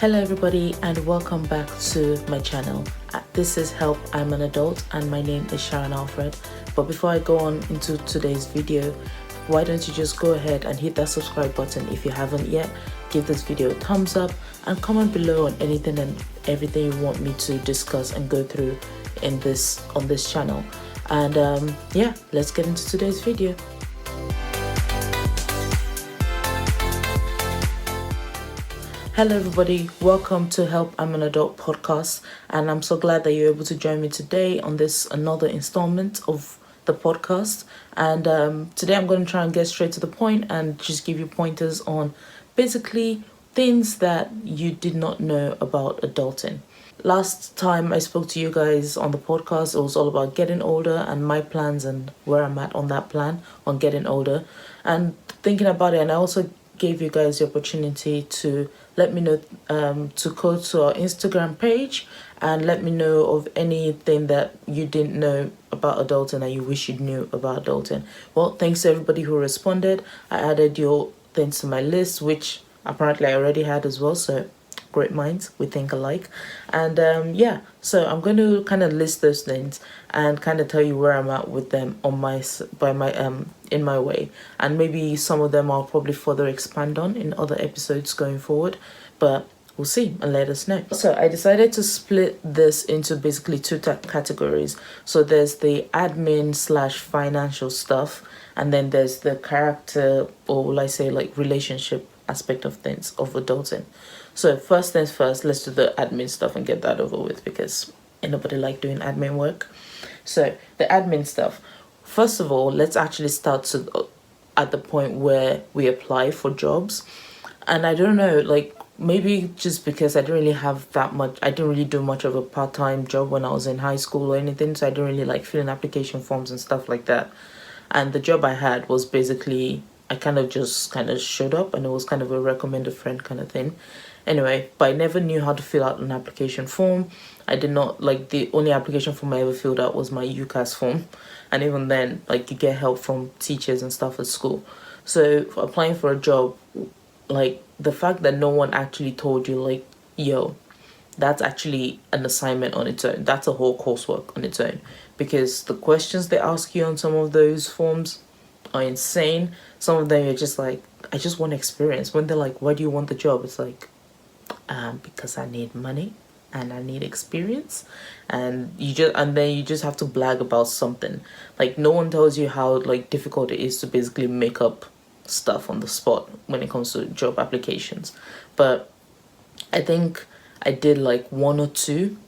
Hello everybody and welcome back to my channel. This is Help I'm an Adult and my name is Sharon Alfred. But before I go on into today's video, why don't you just go ahead and hit that subscribe button if you haven't yet. Give this video a thumbs up and comment below on anything and everything you want me to discuss and go through on this channel. And yeah, let's get into today's video. Hello everybody, welcome to Help I'm an Adult podcast, and I'm so glad that you're able to join me today on this another installment of the podcast. And today I'm going to try and get straight to the point and just give you pointers on basically things that you did not know about adulting. Last time I spoke to you guys on the podcast, it was all about getting older and my plans and where I'm at on that plan on getting older and thinking about it. And I also gave you guys the opportunity to let me know to go to our Instagram page and let me know of anything that you didn't know about adulting and you wish you knew about adulting. Well, thanks to everybody who responded. I added your things to my list, which apparently I already had as well, so great minds, we think alike. And yeah, so I'm going to kind of list those things and kind of tell you where I'm at with them on in my way, and maybe some of them I'll probably further expand on in other episodes going forward, but we'll see and let us know. So I decided to split this into basically two categories. So there's the admin / financial stuff, and then there's the character, or will I say like relationship aspect of things of adulting. So first things first, let's do the admin stuff and get that over with, because ain't nobody like doing admin work. So the admin stuff. First of all, let's actually start at the point where we apply for jobs. And I don't know, like maybe just because I didn't really have that much, I didn't really do much of a part-time job when I was in high school or anything. So I didn't really like filling application forms and stuff like that. And the job I had was basically, I kind of showed up and it was kind of a recommended friend kind of thing. Anyway, but I never knew how to fill out an application form. I did not, like, the only application form I ever filled out was my UCAS form. And even then, like, you get help from teachers and stuff at school. So for applying for a job, like, the fact that no one actually told you, like, yo, that's actually an assignment on its own. That's a whole coursework on its own. Because the questions they ask you on some of those forms are insane. Some of them you're just like, I just want experience. When they're like, why do you want the job? It's like, because I need money and I need experience. And then you just have to blag about something. Like, no one tells you how like difficult it is to basically make up stuff on the spot when it comes to job applications. But I think I did like one or two.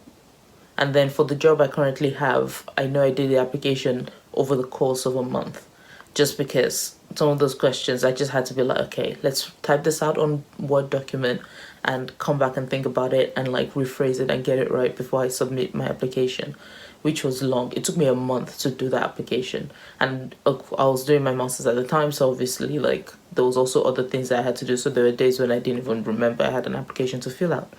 And then for the job I currently have, I know I did the application over the course of a month. Just because some of those questions, I just had to be like, okay, let's type this out on Word document and come back and think about it and like rephrase it and get it right before I submit my application, which was long. It took me a month to do that application. And I was doing my master's at the time, so obviously like there was also other things that I had to do. So there were days when I didn't even remember I had an application to fill out.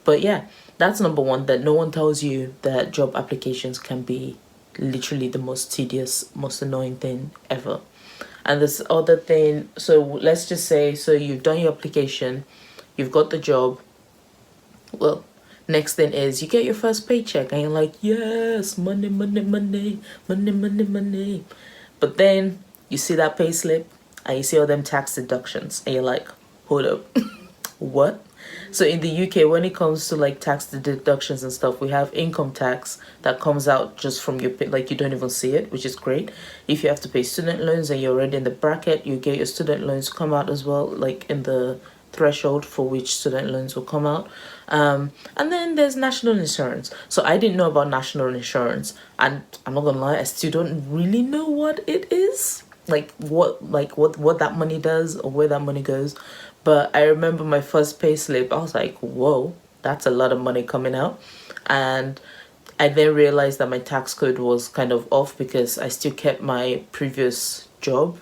But yeah, that's number one, that no one tells you that job applications can be literally the most tedious, most annoying thing ever. And this other thing, so let's just say, so you've done your application, you've got the job. Well, next thing is you get your first paycheck and you're like, yes, money, money, money, money, money, money. But then you see that pay slip and you see all them tax deductions and you're like, hold up, what? So in the UK, when it comes to like tax deductions and stuff, we have income tax that comes out just from your pay, like you don't even see it, which is great. If you have to pay student loans and you're already in the bracket, you get your student loans come out as well, like in the threshold for which student loans will come out. And then there's national insurance. So I didn't know about national insurance, and I'm not gonna lie, I still don't really know what it is, like what that money does or where that money goes. But I remember my first pay slip, I was like, whoa, that's a lot of money coming out. And I then realized that my tax code was kind of off because I still kept my previous job,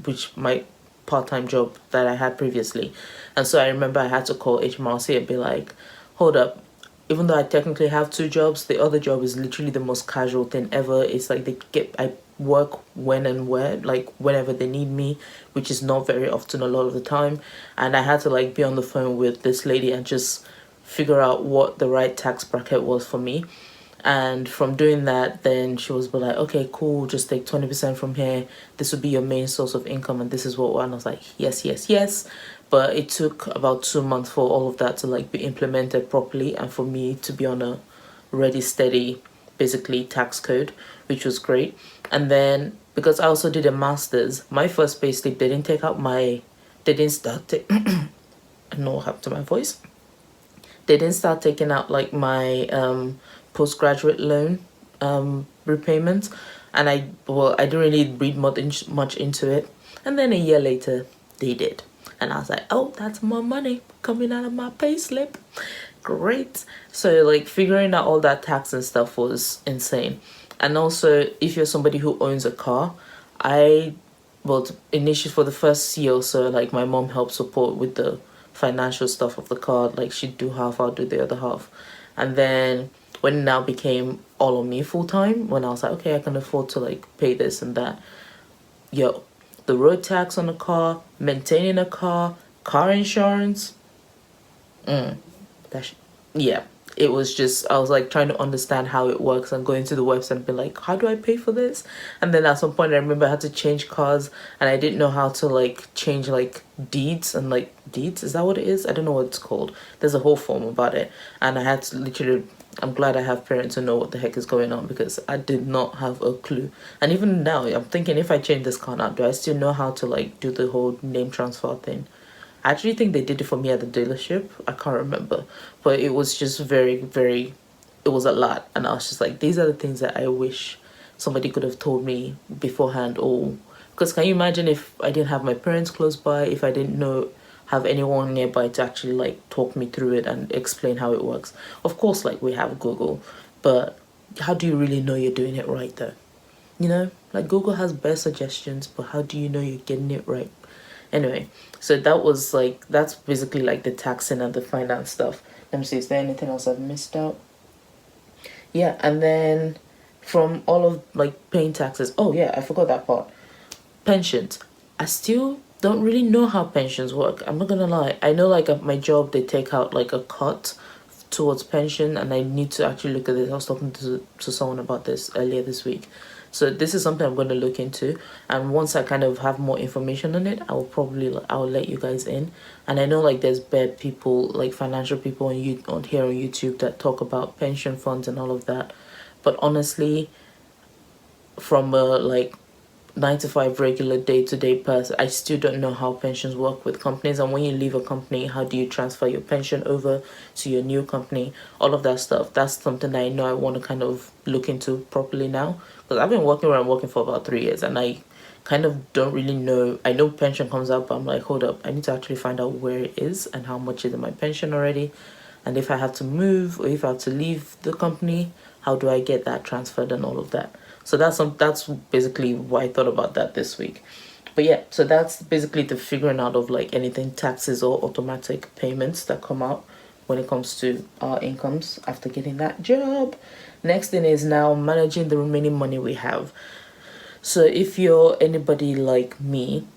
which my part-time job that I had previously. And so I remember I had to call HMRC and be like, hold up, even though I technically have two jobs, the other job is literally the most casual thing ever. It's like I work when and where, like whenever they need me, which is not very often a lot of the time. And I had to like be on the phone with this lady and just figure out what the right tax bracket was for me. And from doing that, then she was like, okay, cool, just take 20% from here. This would be your main source of income. And this is what, and I was like, yes, yes, yes. But it took about 2 months for all of that to like be implemented properly and for me to be on a ready, steady, basically tax code, which was great. And then because I also did a master's, my first payslip, they didn't take out my, they didn't start, I don't know what happened to my voice. They didn't start taking out like my postgraduate loan repayment, and I didn't really read much into it. And then a year later they did, and I was like, oh, that's more money coming out of my pay slip. Great. So like figuring out all that tax and stuff was insane. And also, if you're somebody who owns a car, initially for the first year or so, like my mom helped support with the financial stuff of the car. Like she'd do half, I'll do the other half. And then when it now became all on me full time, when I was like, okay, I can afford to like pay this and that. Yo, the road tax on a car, maintaining a car, car insurance. Yeah, it was just, I was like trying to understand how it works and going to the website and be like, how do I pay for this? And then at some point I remember I had to change cars and I didn't know how to like change like deeds, and like deeds, is that what it is? I don't know what it's called. There's a whole form about it, and I had to literally, I'm glad I have parents who know what the heck is going on, because I did not have a clue. And even now I'm thinking, if I change this car now, do I still know how to like do the whole name transfer thing? I actually think they did it for me at the dealership. I can't remember. But it was just very, very, it was a lot. And I was just like, these are the things that I wish somebody could have told me beforehand. Or, because can you imagine if I didn't have my parents close by, if I didn't have anyone nearby to actually like talk me through it and explain how it works. Of course, like we have Google, but how do you really know you're doing it right though? You know, like Google has best suggestions, but how do you know you're getting it right? Anyway, so that was like, that's basically like the taxing and the finance stuff. Let me see, is there anything else I've missed out? Yeah, and then from all of like paying taxes, oh yeah, I forgot that part. Pensions. I still don't really know how pensions work. I'm not gonna lie. I know like at my job they take out like a cut towards pension, and I need to actually look at this. I was talking to someone about this earlier this week. So this is something I'm going to look into, and once I kind of have more information on it, I'll let you guys in. And I know like there's bad people, like financial people on here on YouTube that talk about pension funds and all of that, but honestly, from a like 9 to 5 regular day-to-day person, I still don't know how pensions work with companies. And when you leave a company, how do you transfer your pension over to your new company? All of that stuff, that's something that I know I want to kind of look into properly now, because I've been working where I'm working for about 3 years, and I kind of don't really know. I know pension comes up, but I'm like, hold up, I need to actually find out where it is and how much is in my pension already, and if I have to move or if I have to leave the company, how do I get that transferred and all of that. So that's basically why I thought about that this week. But yeah, so that's basically the figuring out of like anything taxes or automatic payments that come out when it comes to our incomes after getting that job. Next thing is now managing the remaining money we have. So if you're anybody like me,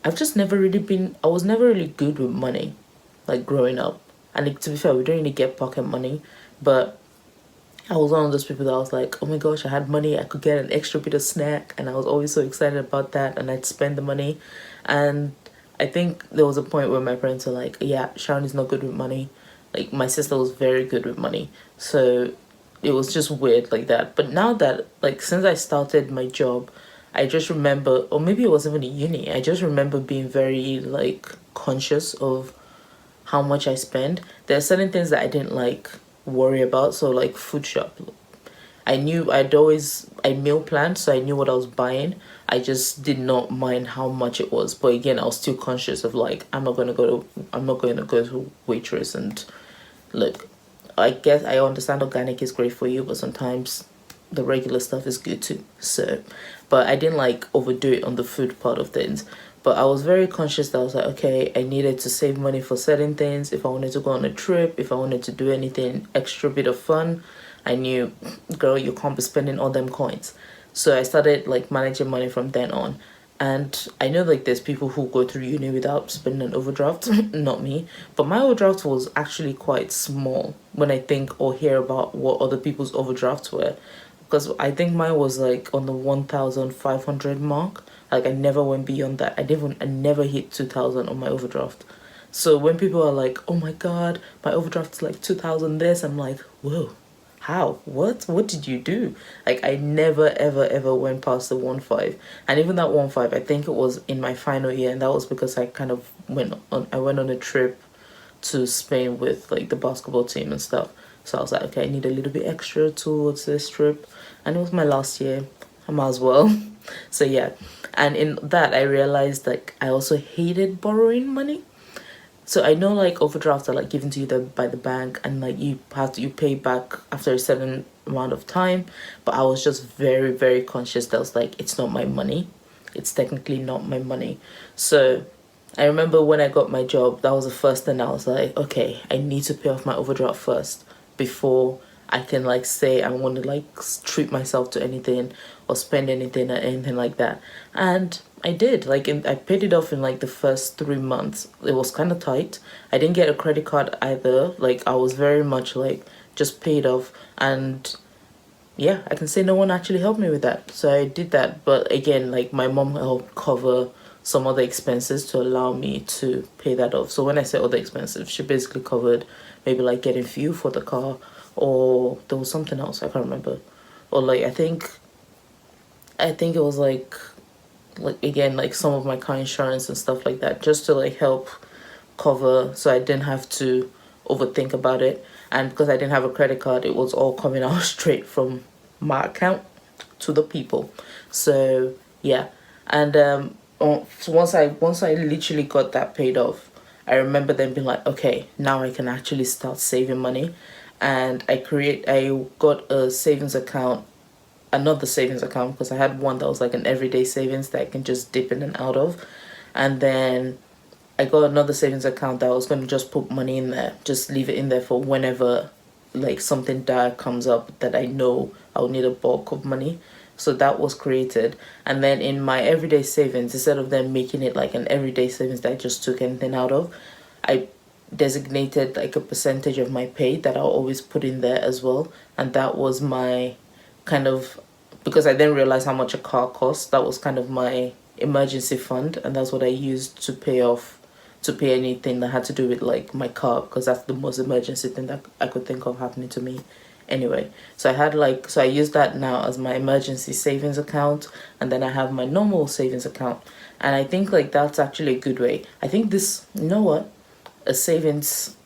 I was never really good with money, like growing up. And like, to be fair, we don't really get pocket money, but I was one of those people that was like, oh my gosh, I had money, I could get an extra bit of snack, and I was always so excited about that, and I'd spend the money. And I think there was a point where my parents were like, yeah, Sharon is not good with money. Like, my sister was very good with money. So it was just weird like that. But now that, like, since I started my job, I just remember, or maybe it wasn't even a uni, I just remember being very, like, conscious of how much I spend. There are certain things that I didn't, like, worry about. So, like, food shop. I meal planned, so I knew what I was buying. I just did not mind how much it was. But again, I was still conscious of, like, I'm not going to go to Waitrose and, look, I guess I understand organic is great for you, but sometimes the regular stuff is good too. So, but I didn't like overdo it on the food part of things. But I was very conscious that I was like, okay, I needed to save money for certain things. If I wanted to go on a trip, if I wanted to do anything extra bit of fun, I knew, girl, you can't be spending all them coins. So I started like managing money from then on. And I know like there's people who go through uni without spending an overdraft, not me. But my overdraft was actually quite small when I think or hear about what other people's overdrafts were. Because I think mine was like on the 1,500 mark. Like I never went beyond that. I never hit 2,000 on my overdraft. So when people are like, "Oh my god, my overdraft's like 2,000 this," I'm like, "Whoa, how? What did you do?" Like I never ever went past the 1.5, and even that 1.5, I think it was in my final year, and that was because I kind of went on a trip to Spain with like the basketball team and stuff. So I was like, okay, I need a little bit extra towards this trip, and it was my last year. I might as well. So yeah, and in that I realized like I also hated borrowing money. So I know like overdrafts are like given to you by the bank, and like you pay back after a certain amount of time. But I was just very conscious that I was like, it's not my money. It's technically not my money. So I remember when I got my job, that was the first thing I was like, okay, I need to pay off my overdraft first before I can like say I want to like treat myself to anything or spend anything or anything like that. And I did like I paid it off in like the first 3 months. It was kind of tight. I didn't get a credit card either. Like I was very much like just paid off. And yeah, I can say no one actually helped me with that. So I did that. But again, like my mom helped cover some other expenses to allow me to pay that off. So when I say other expenses, she basically covered maybe like getting fuel for the car, or there was something else I can't remember. Or like I think it was like again like some of my car insurance and stuff like that, just to like help cover, so I didn't have to overthink about it. And because I didn't have a credit card, it was all coming out straight from my account to the people. So yeah. And so once I literally got that paid off, I remember then being like, okay, now I can actually start saving money. And I got a savings account, another savings account, because I had one that was like an everyday savings that I can just dip in and out of. And then I got another savings account that I was going to just put money in there, just leave it in there for whenever like something dire comes up that I know I'll need a bulk of money. So that was created. And then in my everyday savings, instead of them making it like an everyday savings that I just took anything out of, I designated like a percentage of my pay that I'll always put in there as well. And that was my kind of, because I didn't realize how much a car costs, that was kind of my emergency fund. And that's what I used to pay anything that had to do with like my car, because that's the most emergency thing that I could think of happening to me anyway. So I use that now as my emergency savings account, and then I have my normal savings account. And I think like that's actually a good way. I think this, you know what, a savings,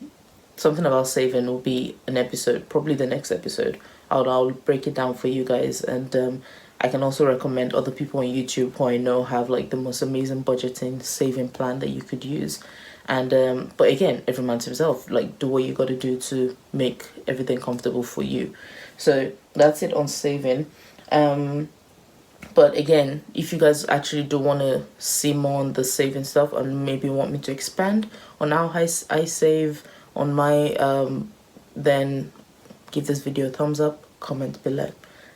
something about saving will be an episode, probably the next episode. I'll break it down for you guys. And I can also recommend other people on YouTube who I know have like the most amazing budgeting saving plan that you could use. And but again, every man to himself. Like, do what you got to do to make everything comfortable for you. So that's it on saving. But again, if you guys actually do want to see more on the saving stuff, and maybe want me to expand on how I save on my then give this video a thumbs up, comment below,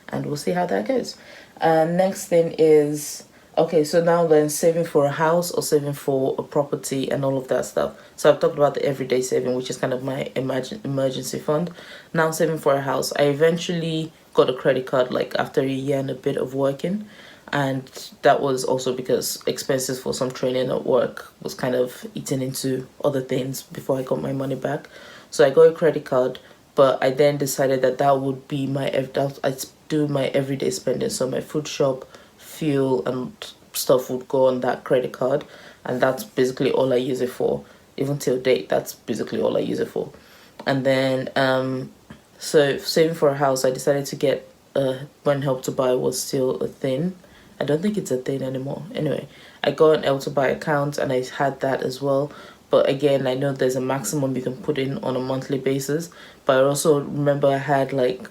and we'll see how that goes. Next thing is, okay, so now then, saving for a house or saving for a property and all of that stuff. So I've talked about the everyday saving, which is kind of my emergency fund. Now saving for a house. I eventually got a credit card like after a year and a bit of working. And that was also because expenses for some training at work was kind of eating into other things before I got my money back. So I got a credit card, but I then decided that would be I'd do my everyday spending. So my food shop, fuel and stuff would go on that credit card, and that's basically all I use it for. Even till date, that's basically all I use it for. And then so saving for a house, I decided to get when Help to Buy was still a thing. I don't think it's a thing anymore. Anyway, I got an Help to Buy account, and I had that as well. But again, I know there's a maximum you can put in on a monthly basis. But I also remember I had like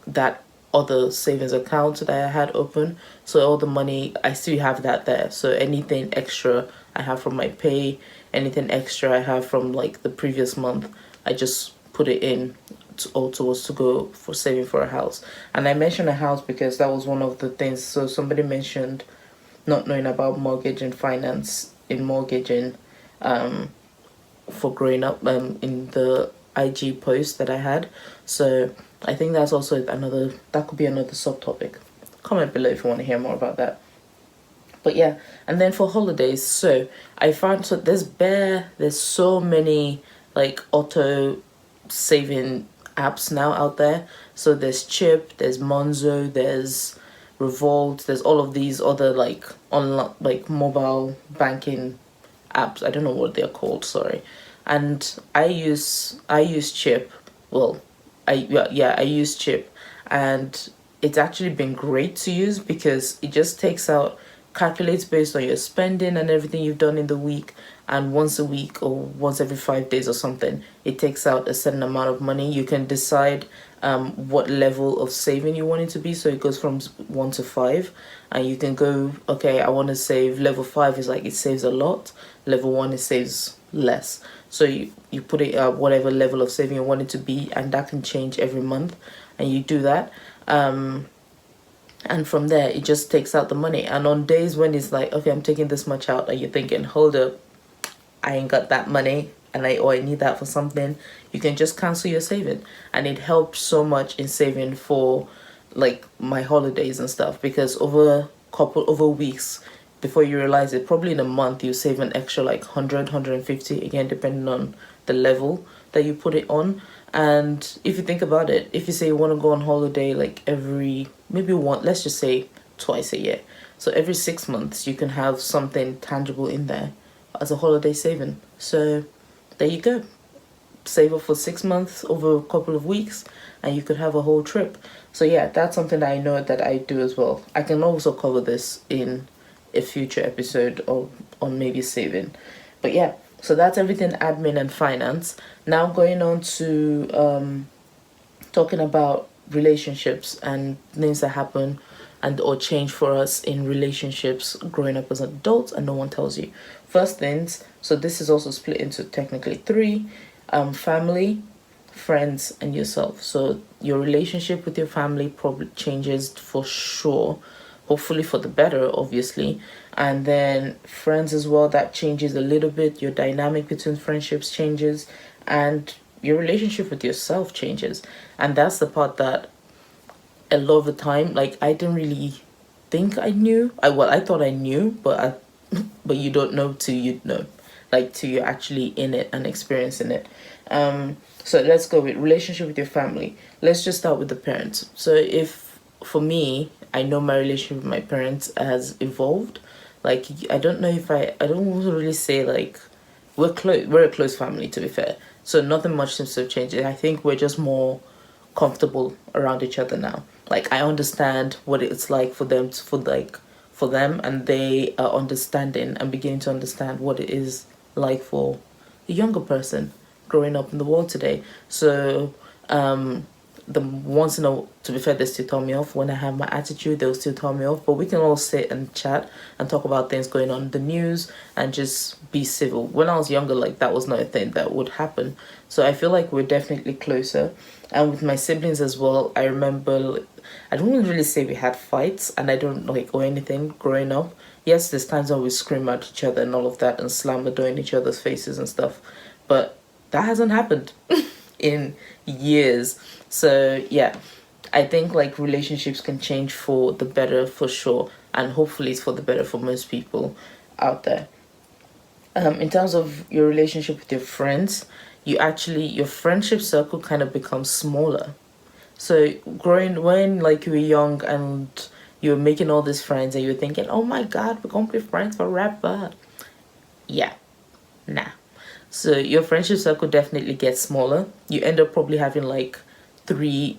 that other savings account that I had open. So all the money, I still have that there. So anything extra I have from my pay, anything extra I have from like the previous month, I just put it in or towards to go for saving for a house. And I mentioned a house because that was one of the things. So somebody mentioned not knowing about mortgage and finance in mortgaging for growing up in the IG post that I had. So I think that's also that could be another subtopic. Comment below if you want to hear more about that. But yeah, and then for holidays, so I found there's so many like auto saving apps now out there. So there's Chip, there's Monzo, there's Revolt, there's all of these other like online like mobile banking apps. I don't know what they're called, sorry. And I use Chip. Well, I use Chip, and it's actually been great to use because it just calculates based on your spending and everything you've done in the week, and once a week or once every 5 days or something, it takes out a certain amount of money. You can decide what level of saving you want it to be, so it goes from 1 to 5, and you can go, okay, I want to save level 5 is like it saves a lot, level 1 it saves less. So you put it at whatever level of saving you want it to be, and that can change every month, and you do that. And from there it just takes out the money. And on days when it's like, okay, I'm taking this much out, and you're thinking, hold up, I ain't got that money, and I need that for something, you can just cancel your saving. And it helps so much in saving for like my holidays and stuff, because over weeks, before you realize it, probably in a month you save an extra like 150, again depending on the level that you put it on. And if you think about it, if you say you want to go on holiday like let's just say twice a year, so every 6 months you can have something tangible in there as a holiday saving. So there you go, save up for 6 months over a couple of weeks, and you could have a whole trip. So yeah, that's something that I know that I do as well. I can also cover this in a future episode on maybe saving. But yeah, so that's everything admin and finance. Now going on to talking about relationships and things that happen and or change for us in relationships growing up as adults and no one tells you. First things, so this is also split into technically 3: family, friends, and yourself. So your relationship with your family probably changes for sure, hopefully for the better, obviously. And then friends as well, that changes a little bit. Your dynamic between friendships changes, and your relationship with yourself changes. And that's the part that a lot of the time, like, I didn't really think I knew. I thought I knew, but but you don't know till you know, like till you're actually in it and experiencing it. So let's go with relationship with your family. Let's just start with the parents. So if for me, I know my relationship with my parents has evolved. Like, I don't know if I don't want to really say like we're a close family, to be fair. So nothing much seems to have changed. I think we're just more comfortable around each other now. Like, I understand what it's like for them for them, and they are understanding and beginning to understand what it is like for a younger person growing up in the world today. So the once in a, to be fair, they still tell me off when I have my attitude. They'll still tell me off, but we can all sit and chat and talk about things going on in the news and just be civil. When I was younger, like, that was not a thing that would happen. So I feel like we're definitely closer. And with my siblings as well, I remember, I don't really say we had fights, and I don't like or anything growing up. Yes, there's times when we scream at each other and all of that and slam the door in each other's faces and stuff, but that hasn't happened in years. So yeah, I think like relationships can change for the better for sure, and hopefully it's for the better for most people out there. In terms of your relationship with your friends, your friendship circle kind of becomes smaller. So growing when like you were young and you were making all these friends and you were thinking, oh my god, we're gonna be friends forever. Yeah, nah. So your friendship circle definitely gets smaller. You end up probably having like 3,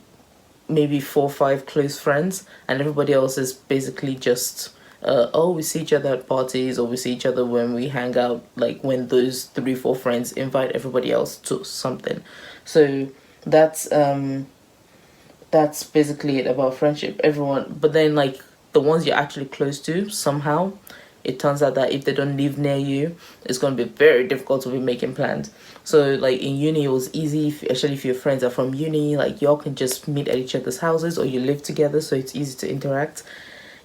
maybe 4, 5 close friends, and everybody else is basically just oh, we see each other at parties, or we see each other when we hang out, like when those 3, 4 friends invite everybody else to something. So that's basically it about friendship. Everyone, but then like the ones you're actually close to, somehow it turns out that if they don't live near you, it's going to be very difficult to be making plans. So like in uni, it was easy, especially if your friends are from uni, like y'all can just meet at each other's houses or you live together, so it's easy to interact.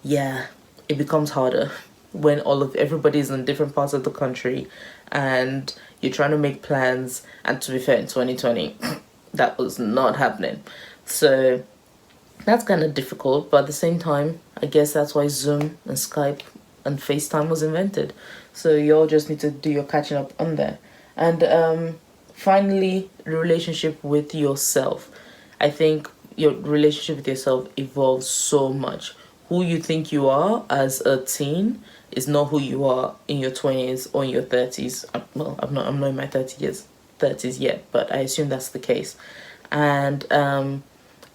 Yeah, it becomes harder when everybody's in different parts of the country and you're trying to make plans. And to be fair, in 2020 that was not happening, so that's kind of difficult. But at the same time, I guess that's why Zoom and Skype and FaceTime was invented. So you all just need to do your catching up on there. And finally, the relationship with yourself. I think your relationship with yourself evolves so much. Who you think you are as a teen is not who you are in your 20s or in your 30s. Well, I'm not in my 30s yet, but I assume that's the case. And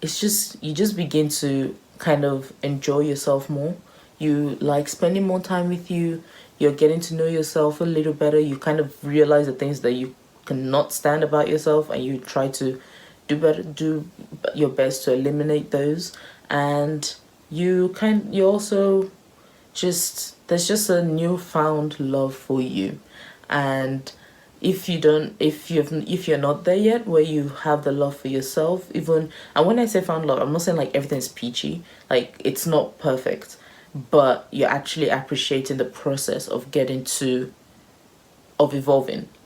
it's just, you just begin to kind of enjoy yourself more. You like spending more time with you. You're getting to know yourself a little better. You kind of realize the things that you cannot stand about yourself, and you try to do your best to eliminate those. And you also just, there's just a newfound love for you. And if you're not there yet where you have the love for yourself, even, and when I say found love, I'm not saying like everything's peachy, like it's not perfect, but you're actually appreciating the process of evolving.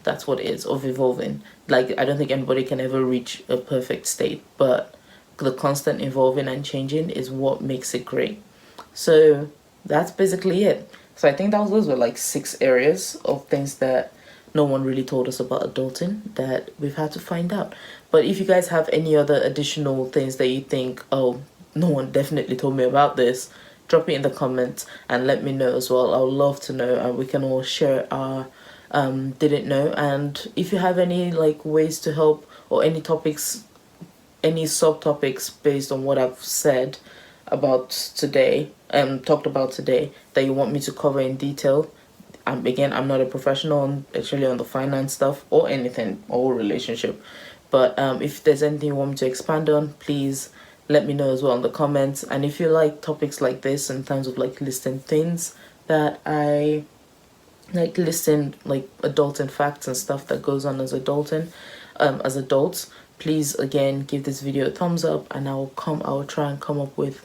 That's what it is, of evolving. Like, I don't think anybody can ever reach a perfect state, but the constant evolving and changing is what makes it great. So that's basically it. So I think those were like 6 areas of things that no one really told us about adulting that we've had to find out. But if you guys have any other additional things that you think, oh, no one definitely told me about this, drop it in the comments and let me know as well. I would love to know, and we can all share our didn't know. And if you have any like ways to help, or any topics, any subtopics based on what I've said about today, talked about today, that you want me to cover in detail. Again, I'm not a professional on the finance stuff or anything or relationship, but if there's anything you want me to expand on, please let me know as well in the comments. And if you like topics like this, in terms of like listing things that I like, listing like adulting facts and stuff that goes on as as adults, please again give this video a thumbs up, and I'll try and come up with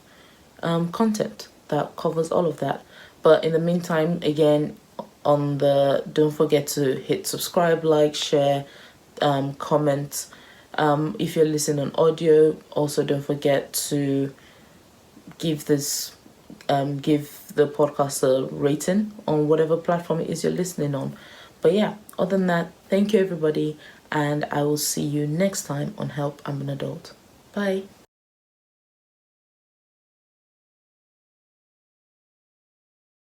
content that covers all of that. But in the meantime, again, don't forget to hit subscribe, like, share, comment. If you're listening on audio, also don't forget to give the podcast a rating on whatever platform it is you're listening on. But yeah, other than that, thank you everybody, and I will see you next time on Help I'm an Adult. Bye.